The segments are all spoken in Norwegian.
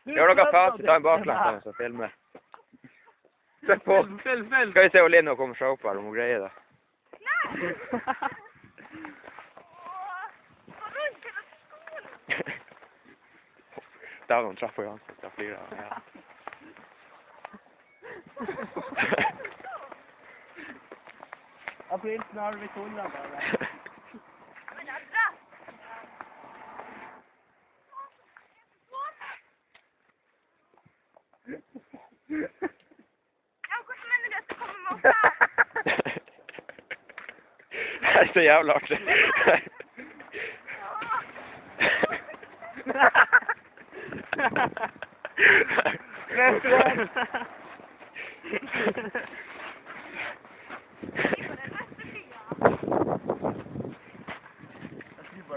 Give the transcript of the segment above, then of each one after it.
Gjør dere fast, ta en baklengs og filme. Se på. Skal vi se om Lino kommer seg opp her om hun greier det. Da har hun traff på Jansen, da flyr han, ja. Aprilsen har vi tulla bare. Ja, hvordan mener du at det kommer med oss her? Det er så jævla artig.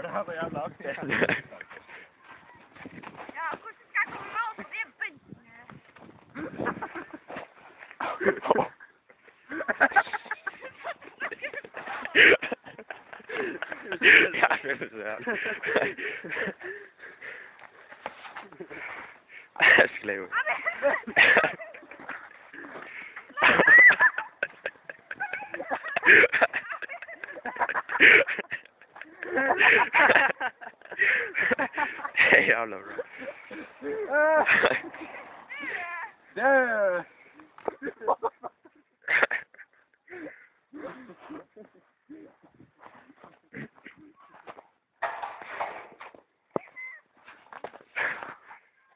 Det her var jævla artig. Ja, hvordan skal jeg komme med oss? Det er Ja, det er så jævla. Jeg skulle jo. Det er jævla bra.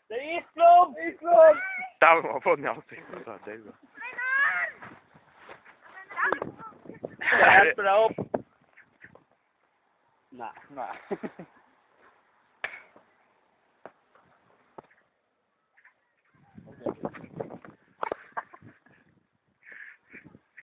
Det er isklom! Isklom! Da må man få den i ansiktet, så det er jo. Jeg hjelper deg opp. Nei.